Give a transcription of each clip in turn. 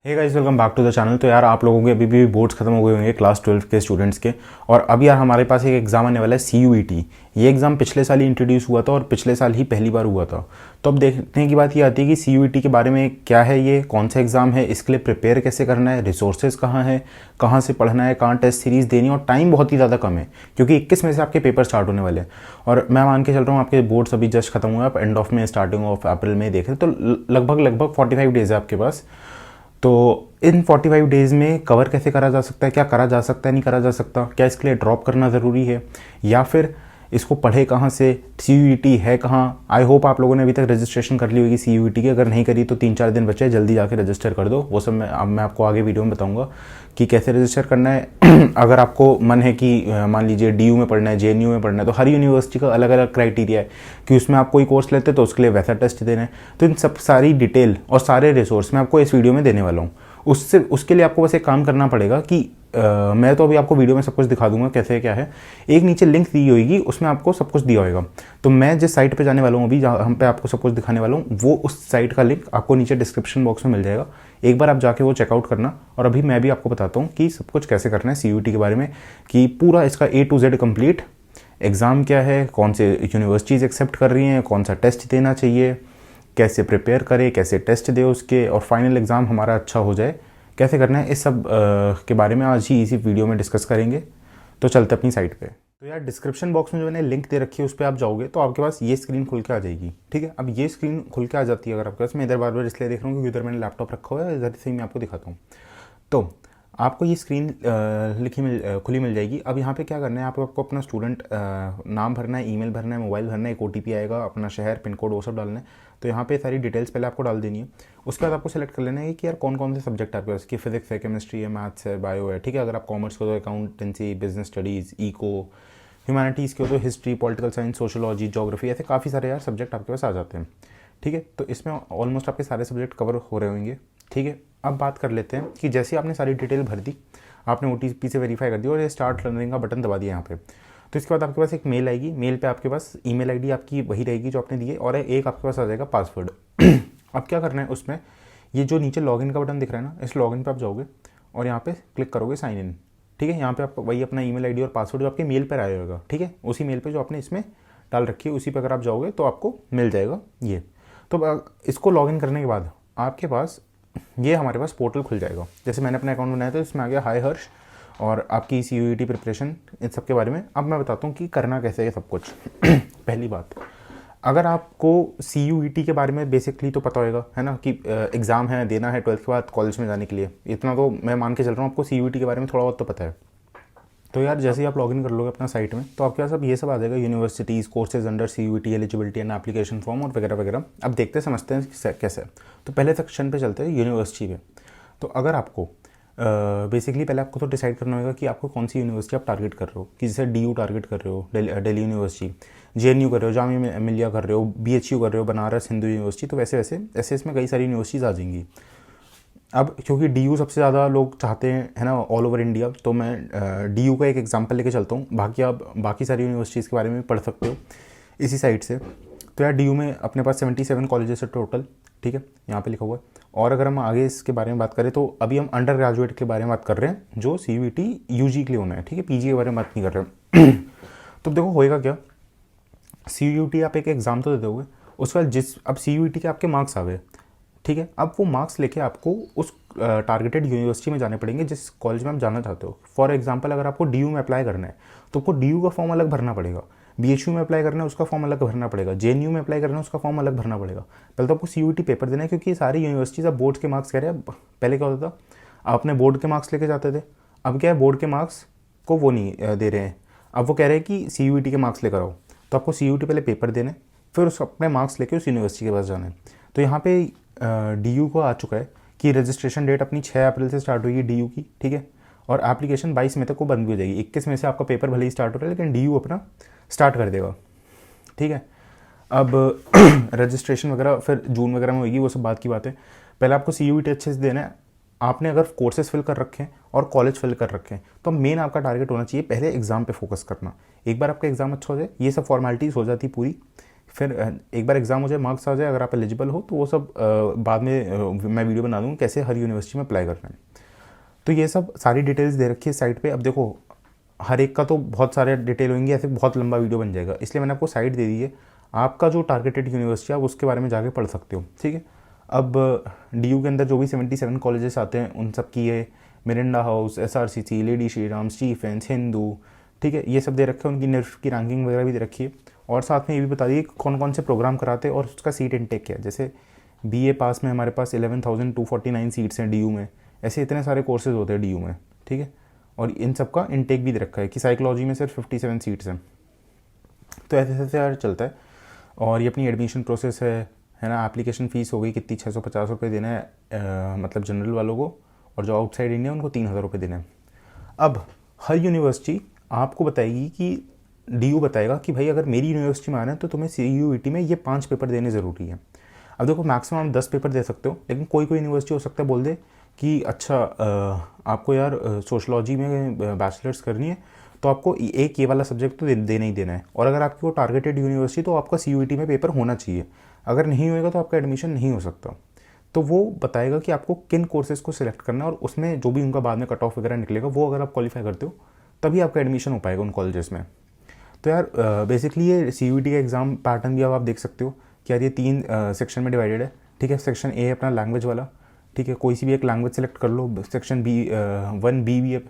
Hey guys, welcome back to the channel. तो यार आप लोगों के अभी भी बोर्ड्स खत्म हो गए होंगे क्लास 12 के स्टूडेंट्स के। और अभी यार हमारे पास एक एग्ज़ाम आने वाला है CUET। ये एग्ज़ाम पिछले साल ही इंट्रोड्यूस हुआ था और पिछले साल ही पहली बार हुआ था। तो अब देखने की बात ये आती है कि CUET के बारे में क्या है, ये कौन सा एग्ज़ाम है, इसके लिए प्रिपेयर कैसे करना है, रिसोर्सेज कहाँ है, कहाँ से पढ़ना है, कहाँ टेस्ट सीरीज़ देनी है। और टाइम बहुत ही ज़्यादा कम है क्योंकि 21 में से आपके पेपर स्टार्ट होने वाले हैं। और मैं मान के चल रहा हूँ आपके बोर्ड्स अभी जस्ट खत्म हुए, आप एंड ऑफ में स्टार्टिंग ऑफ अप्रैल में देखें तो लगभग 45 डेज़ है आपके पास। तो इन 45 डेज़ में कवर कैसे करा जा सकता है, क्या करा जा सकता है, नहीं करा जा सकता, क्या इसके लिए ड्रॉप करना ज़रूरी है या फिर इसको पढ़े कहाँ से, CUET है कहाँ। आई होप आप लोगों ने अभी तक रजिस्ट्रेशन कर ली होगी CUET की। अगर नहीं करी तो 3-4 दिन बचे, जल्दी जाके रजिस्टर कर दो। वो सब मैं आपको आगे वीडियो में बताऊंगा कि कैसे रजिस्टर करना है। अगर आपको मन है कि मान लीजिए DU में पढ़ना है, JNU में पढ़ना है, तो हर यूनिवर्सिटी का अलग अलग क्राइटेरिया है कि उसमें आप कोई कोर्स लेते तो उसके लिए वैसा टेस्ट देना है। तो इन सब सारी डिटेल और सारे रिसोर्स मैं आपको इस वीडियो में देने वाला हूँ। उसके लिए आपको बस एक काम करना पड़ेगा कि मैं तो अभी आपको वीडियो में सब कुछ दिखा दूंगा कैसे क्या है। एक नीचे लिंक दी होगी, उसमें आपको सब कुछ दिया होगा। तो मैं जिस साइट पे जाने वाला हूँ अभी, जहाँ हम पे आपको सब कुछ दिखाने वाला हूँ, वो उस साइट का लिंक आपको नीचे डिस्क्रिप्शन बॉक्स में मिल जाएगा। एक बार आप जाके वो चेकआउट करना। और अभी मैं भी आपको बताता हूँ कि सब कुछ कैसे करना है CUET के बारे में, कि पूरा इसका A to Z complete exam क्या है, कौन से यूनिवर्सिटीज़ एक्सेप्ट कर रही हैं, कौन सा टेस्ट देना चाहिए, कैसे प्रिपेयर करें, कैसे टेस्ट दे उसके, और फाइनल एग्ज़ाम हमारा अच्छा हो जाए कैसे करना है, इस सब के बारे में आज ही इसी वीडियो में डिस्कस करेंगे। तो चलते अपनी साइट पे। तो यार डिस्क्रिप्शन बॉक्स में जो मैंने लिंक दे रखी है उस पर आप जाओगे तो आपके पास ये स्क्रीन खुल के आ जाएगी। ठीक है, अब ये स्क्रीन खुल के आ जाती है अगर आपके पास। मैं इधर बार बार इसलिए देख रहा हूँ क्योंकि इधर मैंने लैपटॉप रखा हुआ है, इधर से ही मैं आपको दिखाता हूँ। तो आपको ये स्क्रीन खुली मिल जाएगी। अब यहाँ पे क्या करना है, आपको अपना स्टूडेंट नाम भरना है, ईमेल भरना है, मोबाइल भरना है, एक OTP आएगा, अपना शहर, पिन कोड, वो सब डालना है। तो यहाँ पे सारी डिटेल्स पहले आपको डाल देनी है। उसके बाद आपको सेलेक्ट कर लेना है कि यार कौन कौन से सब्जेक्ट आपके पास, कि फिजिक्स है, केमिस्ट्री है, मैथ्स है, बायो है। ठीक है, अगर आप कॉमर्स को तो accountancy, business studies, eco, humanities के हो तो history, political science, sociology, geography, ऐसे काफ़ी सारे यार सब्जेक्ट आपके पास आ जाते हैं। ठीक है, तो इसमें ऑलमोस्ट आपके सारे सब्जेक्ट कवर हो रहे होंगे। ठीक है, अब बात कर लेते हैं कि जैसे आपने सारी डिटेल भर दी, आपने OTP से वेरीफाई कर दिया और ये स्टार्ट लर्निंग का बटन दबा दिया यहाँ पे। तो इसके बाद आपके पास एक मेल आएगी। मेल पे आपके पास ईमेल ID आपकी वही रहेगी जो आपने दी है, और एक आपके पास आ जाएगा पासवर्ड। अब क्या करना है उसमें, ये जो नीचे लॉगिन का बटन दिख रहा है ना, इस लॉगिन पे आप जाओगे और यहाँ पे क्लिक करोगे साइन इन। ठीक है, यहाँ पे आप वही अपना ईमेल ID और पासवर्ड जो आपके मेल पर आया होगा, ठीक है, उसी मेल पर जो आपने इसमें डाल रखी है उसी पर अगर आप जाओगे तो आपको मिल जाएगा ये। तो इसको लॉगिन करने के बाद आपके पास ये हमारे पास पोर्टल खुल जाएगा। जैसे मैंने अपना अकाउंट बनाया था, इसमें आ गया हाय हर्ष और आपकी CUET प्रिपरेशन, इन सब के बारे में। अब मैं बताता हूँ कि करना कैसे है सब कुछ। पहली बात, अगर आपको CUET के बारे में बेसिकली तो पता होगा, है ना, कि एग्ज़ाम है, देना है 12th के बाद कॉलेज में जाने के लिए, इतना तो मैं मान के चल रहा हूँ आपको CUET के बारे में थोड़ा बहुत तो पता है। तो यार जैसे ही आप लॉगिन कर लोगे अपना साइट में तो आपके पास अब ये सब आ जाएगा, universities, courses under CUET, eligibility and application form और वगैरह वगैरह। अब देखते समझते हैं कैसे। तो पहले सेक्शन पे चलते हैं, यूनिवर्सिटी पे। तो अगर आपको बेसिकली पहले आपको तो डिसाइड करना होगा कि आपको कौन सी यूनिवर्सिटी आप टारगेट कर रहे हो, कि जैसे DU टारगेट कर रहे हो, दिल्ली यूनिवर्सिटी, JNU कर रहे हो, जामिया मिलिया कर रहे हो, BHU कर रहे हो, बनारस हिंदू यूनिवर्सिटी। तो वैसे वैसे ऐसे इसमें कई सारी यूनिवर्सिटीज़ आ जाएंगी। अब क्योंकि DU सबसे ज़्यादा लोग चाहते हैं, है ना, ऑल ओवर इंडिया, तो मैं DU का एक एग्जांपल लेके चलता हूँ। बाकी आप बाकी सारी यूनिवर्सिटीज़ के बारे में पढ़ सकते हो इसी साइट से। तो यार DU में अपने पास 77 कॉलेजेस है टोटल। ठीक है, यहाँ पे लिखा हुआ है। और अगर हम आगे इसके बारे में बात करें तो अभी हम अंडर ग्रेजुएट के बारे में बात कर रहे हैं जो CUET UG के लिए होना है। ठीक है, PG के बारे में बात नहीं कर रहे हैं। तो देखो होएगा क्या, CUET आप एक एग्ज़ाम तो दे दोगे, उसके बाद अब CUET के आपके मार्क्स आ गए। ठीक है, अब वो मार्क्स लेके आपको उस टारगेटेड यूनिवर्सिटी में जाने पड़ेंगे जिस कॉलेज में आप जाना चाहते हो। फॉर एग्जांपल अगर आपको DU में अप्लाई करना है तो आपको DU का फॉर्म अलग भरना पड़ेगा, BHU में अप्लाई करना है उसका फॉर्म अलग भरना पड़ेगा, JNU में अप्लाई करना है उसका फॉर्म अलग भरना पड़ेगा। पहले तो आपको CUET पेपर देना है क्योंकि ये सारी यूनिवर्सिटीज़ अब बोर्ड के मार्क्स कह रहे हैं। पहले क्या होता था, आप अपने बोर्ड के मार्क्स लेके जाते थे, अब क्या है, बोर्ड के मार्क्स को वो नहीं दे रहे हैं, अब वो कह रहे हैं कि CUET के मार्क्स लेकर आओ। तो आपको CUET पहले पेपर देने, फिर उस अपने मार्क्स लेके उस यूनिवर्सिटी के पास जाना है। तो यहाँ पे DU को आ चुका है कि रजिस्ट्रेशन डेट अपनी 6 अप्रैल से स्टार्ट होगी DU की। ठीक है, और एप्लीकेशन 22 मई तक को बंद भी हो जाएगी। 21 में से आपका पेपर भले ही स्टार्ट हो रहा है लेकिन DU अपना स्टार्ट कर देगा। ठीक है, अब रजिस्ट्रेशन वगैरह फिर जून वगैरह में होगी, वो सब बात की बात है। पहले आपको CUET अच्छे से देना है। आपने अगर कोर्सेज फिल कर रखे हैं और कॉलेज फिल कर रखे हैं तो मेन आपका टारगेट होना चाहिए पहले एग्जाम पे फोकस करना। एक बार आपका एग्जाम अच्छा हो जाए, ये सब फॉर्मेलिटीज़ हो जाती पूरी, फिर एक बार एग्ज़ाम हो जाए, मार्क्स आ जाए, अगर आप एलिजिबल हो तो वो सब बाद में मैं वीडियो बना दूँगा कैसे हर यूनिवर्सिटी में अप्लाई करना है। तो ये सब सारी डिटेल्स दे रखी है साइट पे। अब देखो हर एक का तो बहुत सारे डिटेल होंगे, ऐसे बहुत लंबा वीडियो बन जाएगा, इसलिए मैंने आपको साइट दे दी है। आपका जो टारगेटेड यूनिवर्सिटी है आप उसके बारे में जाके पढ़ सकते हो, ठीक है। अब DU के अंदर जो भी 77 कॉलेजेस आते हैं उन सब की ये Miranda House, SRCC, Lady Shri Ram, Stephen's, Hindu, ठीक है, ये सब दे रखे हैं। उनकी NIRF की रैंकिंग वगैरह भी दे रखी है। और साथ में ये भी बता दिए कौन कौन से प्रोग्राम कराते हैं और उसका सीट इनटेक क्या है। जैसे BA पास में हमारे पास 11,249 सीट्स हैं DU में, ऐसे इतने सारे कोर्सेज होते हैं DU में, ठीक है। और इन सब का इनटेक भी दे रखा है कि साइकोलॉजी में सिर्फ 57 सीट्स हैं। तो ऐसे ऐसे यार चलता है। और ये अपनी एडमिशन प्रोसेस है ना। एप्लीकेशन फ़ीस हो गई कितनी, 650 रुपये देना है मतलब जनरल वालों को, और जो आउटसाइड इंडिया उनको 3,000 रुपये देना है। अब हर यूनिवर्सिटी आपको बताएगी कि DU बताएगा कि भाई अगर मेरी यूनिवर्सिटी में आना है तो तुम्हें CUET में ये 5 पेपर देने ज़रूरी है। अब देखो मैक्सिमम आप 10 पेपर दे सकते हो, लेकिन कोई यूनिवर्सिटी हो सकता है बोल दे कि अच्छा आपको यार सोशलॉजी में बैचलर्स करनी है तो आपको एक ये वाला सब्जेक्ट तो देना ही देना है। और अगर आपकी वो टारगेटेड यूनिवर्सिटी तो आपका CUET में पेपर होना चाहिए, अगर नहीं होएगा तो आपका एडमिशन नहीं हो सकता। तो वो बताएगा कि आपको किन कोर्सेज़ को सिलेक्ट करना है, और उसमें जो भी उनका बाद में कट ऑफ वगैरह निकलेगा वो अगर आप क्वालिफाई करते हो तभी आपका एडमिशन हो पाएगा उन कॉलेजेस में। तो यार बेसिकली ये CUET का एग्ज़ाम पैटर्न भी अब आप देख सकते हो कि यार ये 3 सेक्शन में डिवाइडेड है, ठीक है। सेक्शन A अपना लैंग्वेज वाला, ठीक है, कोई सी भी एक लैंग्वेज सेलेक्ट कर लो। सेक्शन B1B भी है।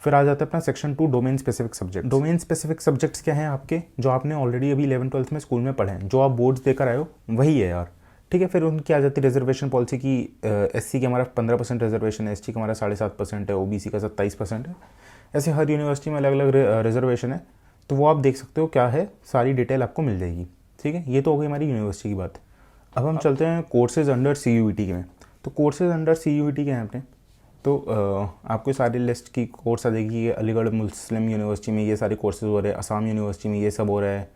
फिर आ जाता है अपना section 2 domain specific subject. Domain specific subjects क्या हैं आपके, जो आपने ऑलरेडी अभी 11th-12th में स्कूल में पढ़े हैं, जो आप बोर्ड्स देकर आए हो वही है यार, ठीक है। फिर उनकी आ जाती है रिजर्वेशन पॉलिसी की। SC की हमारा 15% रिजर्वेशन है, ST का हमारा 7.5% है, OBC का 27% है। ऐसे हर यूनिवर्सिटी में अलग अलग रिजर्वेशन है, तो वो आप देख सकते हो क्या है, सारी डिटेल आपको मिल जाएगी, ठीक है। ये तो हो गई हमारी यूनिवर्सिटी की बात। अब हम चलते हैं कोर्सेज अंडर CUET में। तो कोर्सेज अंडर CUET के हैं अपने, तो आपको सारी लिस्ट की कोर्स आ जाएगी। ये अलीगढ़ मुस्लिम यूनिवर्सिटी में ये सारे कोर्सेज हो रहे हैं, असम यूनिवर्सिटी में ये सब हो रहा है,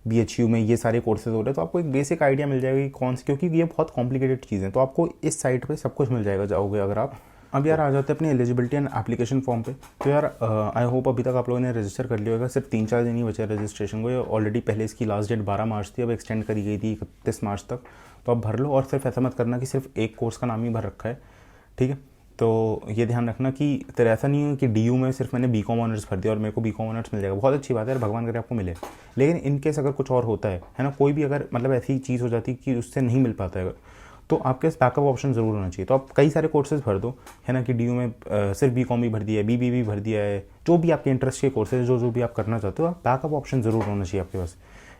BHU में ये सारे कोर्सेज हो रहे हैं। तो आपको एक बेसिक आइडिया मिल जाएगा कि कौन से, क्योंकि ये बहुत कॉम्प्लिकेटेड चीज़ें, तो आपको इस साइट पे सब कुछ मिल जाएगा जाओगे अगर आप। अब यार आ जाते हैं अपनी एलिजिबिलिटी एंड एप्लीकेशन फॉर्म पे। तो यार आई होप अभी तक आप लोगों ने रजिस्टर कर लिया होगा। सिर्फ 3-4 दिन ही बचे रजिस्ट्रेशन को। ऑलरेडी पहले इसकी लास्ट डेट 12 मार्च थी, अब एक्सटेंड करी गई थी 31 मार्च तक। तो आप भर लो, और सिर्फ ऐसा मत करना कि सिर्फ एक कोर्स का नाम ही भर रखा है, ठीक है। तो ये ध्यान रखना कि तेरा ऐसा नहीं हो कि DU में सिर्फ मैंने BCom ऑनर्स भर दिया और मेरे को BCom ऑनर्स मिल जाएगा। बहुत अच्छी बात है यार, भगवान करे आपको मिले। लेकिन इन केस अगर कुछ और होता है ना, कोई भी अगर मतलब ऐसी चीज़ हो जाती है कि उससे नहीं मिल पाता है, तो आपके पास बैकअप ऑप्शन ज़रूर होना चाहिए। तो आप कई सारे कोर्सेज भर दो, है ना, कि DU में सिर्फ BCom भी भर दिया है, BB भी भर दिया है, जो भी आपके इंटरेस्ट के कोर्सेज जो भी आप करना चाहते हो, आप बैकअप ऑप्शन ज़रूर होना चाहिए आपके पास।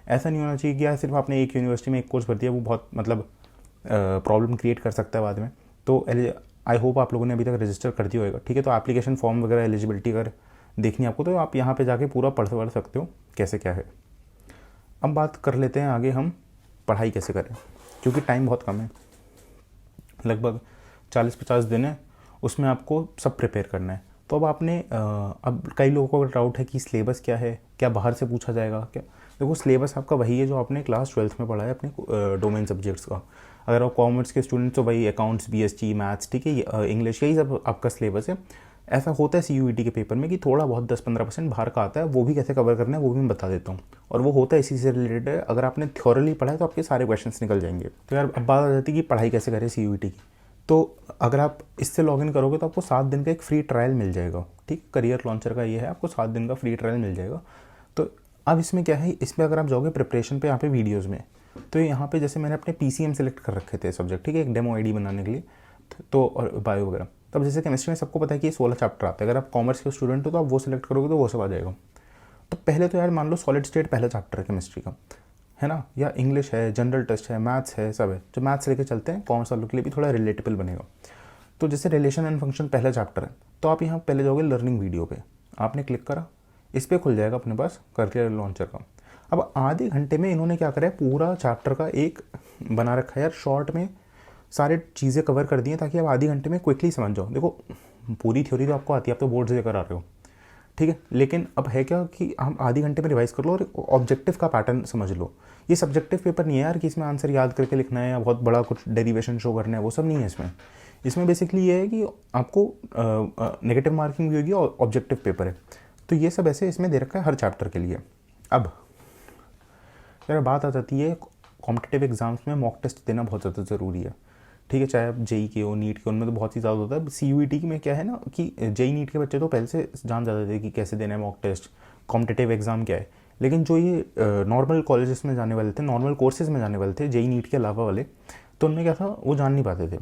ऐसा नहीं होना चाहिए कि यार सिर्फ आपने एक यूनिवर्सिटी में एक कोर्स भर दिया, वो बहुत मतलब प्रॉब्लम क्रिएट कर सकता है बाद में। तो आई होप आप लोगों ने अभी तक रजिस्टर कर दिया होगा, ठीक है। तो एप्लीकेशन फॉर्म वगैरह एलिजिबिलिटी अगर देखनी है आपको तो आप यहाँ पे जाके पूरा पढ़ सकते हो कैसे क्या है। अब बात कर लेते हैं आगे हम पढ़ाई कैसे करें, क्योंकि टाइम बहुत कम है, लगभग 40-50 दिन है, उसमें आपको सब प्रिपेयर करना है। तो अब आपने अब कई लोगों को डाउट है कि सिलेबस क्या है, क्या बाहर से पूछा जाएगा क्या। देखो सिलेबस आपका वही है जो आपने क्लास 12th में पढ़ा है अपने डोमेन सब्जेक्ट्स का। अगर आप कॉमर्स के स्टूडेंट्स तो भाई अकाउंट्स, BST, मैथ्स, ठीक है, इंग्लिश, यही सब आपका सिलेबस है। ऐसा होता है CUET के पेपर में कि थोड़ा बहुत 10-15% बाहर का आता है, वो भी कैसे कवर करना है वो भी मैं बता देता हूँ। और वो होता है इसी से रिलेटेड है। अगर आपने थ्योरली पढ़ा है तो आपके सारे क्वेश्चंस निकल जाएंगे। तो यार अब बात आ जाती है कि पढ़ाई कैसे करें CUET की। तो अगर आप इससे लॉगिन करोगे तो आपको 7 दिन का एक फ्री ट्रायल मिल जाएगा, ठीक। करियर लॉन्चर का ये है, आपको 7 दिन का फ्री ट्रायल मिल जाएगा। तो अब इसमें क्या है, इसमें अगर आप जाओगे प्रिपरेशन पे यहाँ पे वीडियोज़ में, तो यहाँ पे जैसे मैंने अपने PCM सेलेक्ट कर रखे थे सब्जेक्ट, ठीक है, एक डेमो ID बनाने के लिए, तो और बायो वगैरह। तब जैसे केमिस्ट्री में सबको पता है कि 16 चैप्टर आते हैं। अगर आप कॉमर्स के स्टूडेंट हो तो आप वो सेलेक्ट करोगे तो वो सब आ जाएगा। तो पहले तो यार मान लो सॉलिड स्टेट पहला चैप्टर है केमिस्ट्री का, है ना, या इंग्लिश है, जनरल टेस्ट है, मैथ्स है, सब है। जो मैथ्स लेके चलते हैं कॉमर्स वालों के लिए भी थोड़ा रिलेटेबल बनेगा। तो जैसे रिलेशन एंड फंक्शन पहला चैप्टर है, तो आप यहाँ पहले जाओगे लर्निंग वीडियो पे, आपने क्लिक करा, इस पर खुल जाएगा अपने पास करियर लॉन्चर का। अब आधे घंटे में इन्होंने क्या करा है, पूरा चैप्टर का एक बना रखा है यार, शॉर्ट में सारे चीज़ें कवर कर दी हैं ताकि आप आधे घंटे में क्विकली समझ जाओ। देखो पूरी थ्योरी तो आपको आती है, आप तो बोर्ड से लेकर आ रहे हो, ठीक है, लेकिन अब है क्या कि हम आधे घंटे में रिवाइज कर लो और ऑब्जेक्टिव का पैटर्न समझ लो। ये सब्जेक्टिव पेपर नहीं है यार कि इसमें आंसर याद करके लिखना है या बहुत बड़ा कुछ डेरिवेशन शो करना है, वो सब नहीं है इसमें। इसमें बेसिकली ये है कि आपको नेगेटिव मार्किंग भी होगी और ऑब्जेक्टिव पेपर है। तो ये सब ऐसे इसमें दे रखा है हर चैप्टर के लिए। अब यार बात आ जाती है कॉम्पिटिटिव एग्जाम्स में मॉक टेस्ट देना बहुत ज़्यादा ज़रूरी है, ठीक है। चाहे आप जेई के हो, नीट के, उनमें तो बहुत ही ज़्यादा होता है। CUET में क्या है ना कि जेई नीट के बच्चे तो पहले से जान जाते थे कि कैसे देना है मॉक टेस्ट, कॉम्पिटिटिव एग्ज़ाम क्या है। लेकिन जो ये नॉर्मल कॉलेजेस में जाने वाले थे, नॉर्मल कोर्सेज में जाने वाले थे जेई नीट के अलावा वाले, तो उनमें क्या था वो जान नहीं पाते थे।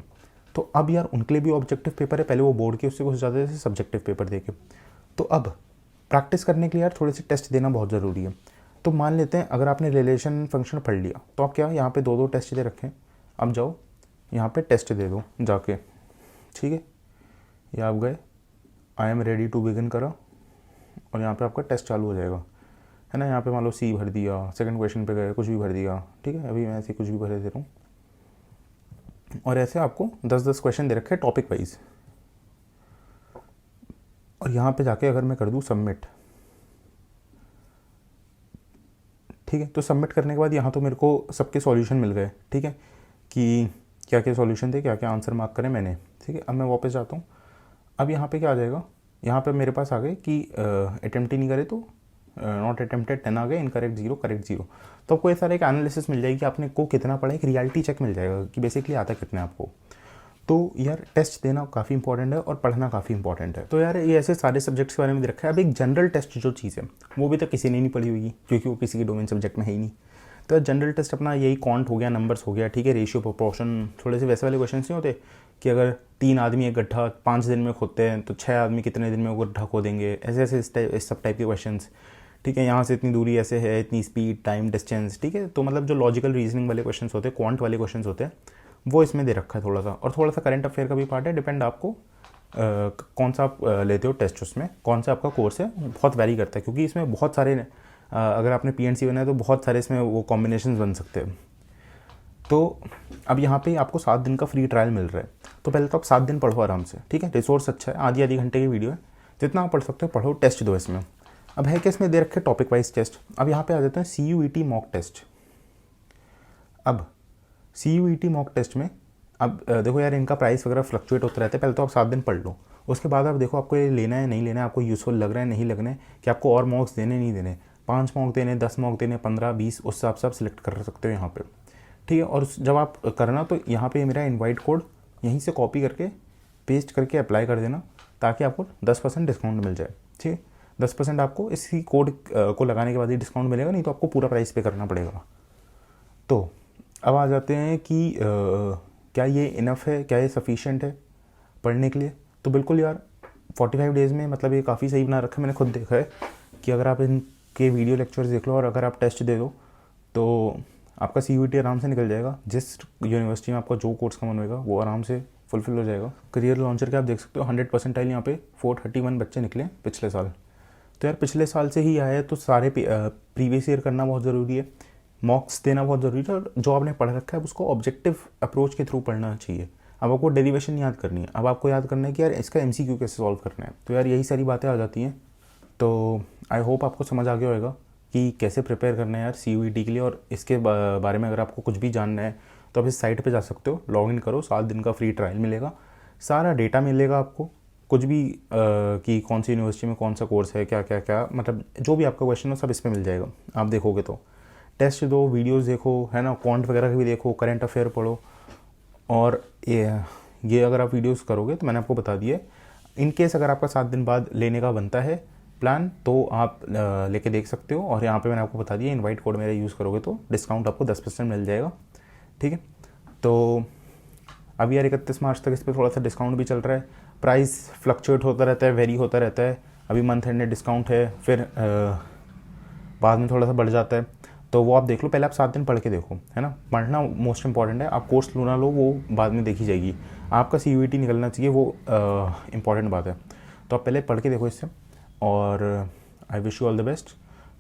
तो अब यार उनके लिए भी ऑब्जेक्टिव पेपर है, पहले वो बोर्ड के उससे कुछ ज़्यादा थे सब्जेक्टिव पेपर दे के। तो अब प्रैक्टिस करने के लिए यार थोड़े से टेस्ट देना बहुत ज़रूरी है। तो मान लेते हैं अगर आपने रिलेशन फंक्शन पढ़ लिया तो आप क्या यहाँ पे 2-2 टेस्ट दे रखें, अब जाओ यहाँ पे टेस्ट दे दो जाके, ठीक है। ये आप गए, I am ready to begin करो और यहाँ पे आपका टेस्ट चालू हो जाएगा, है ना। यहाँ पे मान लो सी भर दिया, सेकंड क्वेश्चन पे गए कुछ भी भर दिया, ठीक है। अभी मैं ऐसे कुछ भी भर दे रहा हूँ और ऐसे आपको 10-10 क्वेश्चन दे रखे टॉपिक वाइज। और यहाँ पे जाके अगर मैं कर दूँ सबमिट, ठीक है, तो सबमिट करने के बाद यहाँ तो मेरे को सबके सॉल्यूशन मिल गए, ठीक है, कि क्या क्या सॉल्यूशन थे, क्या क्या आंसर मार्क करें मैंने, ठीक है। अब मैं वापस जाता हूँ, अब यहाँ पे क्या आ जाएगा, यहाँ पे मेरे पास आ गए कि अटेम्प्ट ही नहीं करे तो नॉट अटेम्प्टेड 10 आ गए, इनकरेक्ट 0, करेक्ट 0। तो आपको ये सारा एक एनालिसिस मिल जाएगी कि आपने को कितना पढ़ा, एक रियलिटी चेक मिल जाएगा कि बेसिकली आता कितना है आपको। तो यार टेस्ट देना काफ़ी इंपॉर्टेंट है और पढ़ना काफ़ी इंपॉर्टेंट है। तो यार ये ऐसे सारे सब्जेक्ट्स के बारे में रखा है। अब एक जनरल टेस्ट जो चीज़ है वो भी तो किसी ने नहीं पढ़ी होगी क्योंकि वो किसी के डोमेन सब्जेक्ट में है ही नहीं। तो जनरल टेस्ट अपना यही कॉन्ट हो गया, नंबर्स हो गया, ठीक है, रेशियो प्रोपोर्शन, थोड़े से वैसे वाले क्वेश्चन नहीं होते कि अगर 3 आदमी एक गड्ढा 5 दिन में खोदते हैं तो 6 आदमी कितने दिन में वो गड्ढा खोदेंगे, ऐसे ऐसे इस सब टाइप के क्वेश्चन, ठीक है। यहाँ से इतनी दूरी ऐसे है, इतनी स्पीड, टाइम, डिस्टेंस, ठीक है। तो मतलब जो लॉजिकल रीजनिंग वाले क्वेश्चन होते हैं, क्वांट वाले क्वेश्चन होते हैं, वो इसमें दे रखा है थोड़ा सा। और थोड़ा सा करंट अफेयर का भी पार्ट है, डिपेंड आपको कौन सा आप लेते हो टेस्ट, उसमें कौन सा आपका कोर्स है बहुत वैरी करता है क्योंकि इसमें बहुत सारे अगर आपने PNC बना है तो बहुत सारे इसमें वो कॉम्बिनेशन बन सकते हैं। तो अब यहाँ पे आपको 7 दिन का फ्री ट्रायल मिल रहा है। तो पहले तो आप 7 दिन पढ़ो आराम से, ठीक है, रिसोर्स अच्छा है, आधी घंटे की वीडियो है, जितना आप पढ़ सकते हो पढ़ो, टेस्ट दो इसमें। अब है कि इसमें दे रखे टॉपिक वाइज टेस्ट। अब यहाँ पे आ जाते हैं CUET मॉक टेस्ट। अब CUET मॉक टेस्ट में अब देखो यार इनका प्राइस वगैरह फ्लक्चुएट होता रहता है। पहले तो आप 7 दिन पढ़ लो, उसके बाद आप देखो आपको ये लेना है नहीं लेना है, आपको यूज़फुल लग रहा है नहीं लगना है, कि आपको और मॉक्स देने नहीं देने, 5 मॉक देने, 10 मॉक देने, 15, 20, उस हिसाब से आप सिलेक्ट कर सकते हो यहाँ पे, ठीक है। और जब आप करना तो यहाँ पे मेरा इनवाइट कोड यहीं से कॉपी करके पेस्ट करके अप्लाई कर देना ताकि आपको 10% डिस्काउंट मिल जाए, ठीक है। 10% आपको इसी कोड को लगाने के बाद ही डिस्काउंट मिलेगा, नहीं तो आपको पूरा प्राइस पे करना पड़ेगा। तो अब आ जाते हैं कि क्या ये इनफ है, क्या ये सफिशिएंट है पढ़ने के लिए। तो बिल्कुल यार 45 डेज़ में मतलब ये काफ़ी सही बना रखा है। मैंने खुद देखा है कि अगर आप इनके वीडियो लेक्चर्स देख लो और अगर आप टेस्ट दे दो तो आपका CUET आराम से निकल जाएगा। जिस यूनिवर्सिटी में आपका जो कोर्स का मन होगा वो आराम से फुलफिल हो जाएगा। करियर लॉन्चर के आप देख सकते हो 100 परसेंटाइल यहाँ पे 431 बच्चे निकले पिछले साल। तो यार पिछले साल से ही आया है तो सारे प्रीवियस ईयर करना बहुत ज़रूरी है, मॉक्स देना बहुत ज़रूरी है, और जो आपने पढ़ रखा है उसको ऑब्जेक्टिव अप्रोच के थ्रू पढ़ना चाहिए। अब आपको डेरिवेशन याद करनी है, अब आपको याद करना है कि यार इसका MCQ कैसे सॉल्व करना है। तो यार यही सारी बातें आ जाती हैं। तो आई होप आपको समझ आ गया होगा कि कैसे प्रिपेयर करना है यार CUET के लिए। और इसके बारे में अगर आपको कुछ भी जानना है तो आप इस साइट पे जा सकते हो, लॉगिन करो, 7 दिन का फ्री ट्रायल मिलेगा, सारा डेटा मिलेगा आपको, कुछ भी कि कौन सी यूनिवर्सिटी में कौन सा कोर्स है, क्या क्या क्या, मतलब जो भी आपका क्वेश्चन हो सब इसमें मिल जाएगा। आप देखोगे तो टेस्ट दो, वीडियोस देखो, है ना, क्वांट वगैरह भी देखो, करंट अफेयर पढ़ो। और ये अगर आप वीडियोस करोगे तो मैंने आपको बता दिया, इन केस अगर आपका 7 दिन बाद लेने का बनता है प्लान तो आप लेके देख सकते हो। और यहाँ पे मैंने आपको बता दिया इनवाइट कोड मेरा यूज़ करोगे तो डिस्काउंट आपको 10% मिल जाएगा, ठीक है। तो अभी यार 31 मार्च तक इस पर थोड़ा सा डिस्काउंट भी चल रहा है। प्राइस फ्लक्चुएट होता रहता है, वेरी होता रहता है। अभी मंथ एंड डिस्काउंट है, फिर बाद में थोड़ा सा बढ़ जाता है, तो वो आप देख लो। पहले आप 7 दिन पढ़ के देखो, है ना, पढ़ना मोस्ट इंपॉर्टेंट है। आप कोर्स लो ना लो वो बाद में देखी जाएगी, आपका CUET निकलना चाहिए, वो इंपॉर्टेंट बात है। तो आप पहले पढ़ के देखो इससे। और I wish you all the best.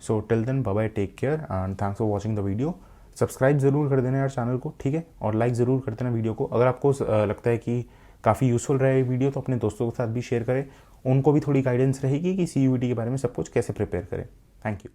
So till then bye bye, take care and thanks for watching the video. Subscribe ज़रूर कर देना यार चैनल को, ठीक है, और लाइक ज़रूर कर देना वीडियो को। अगर आपको लगता है कि काफ़ी यूज़फुल रहे वीडियो तो अपने दोस्तों के साथ भी शेयर करें, उनको भी थोड़ी गाइडेंस रहेगी कि CUET के बारे में सब कुछ कैसे प्रिपेयर करें। Thank you.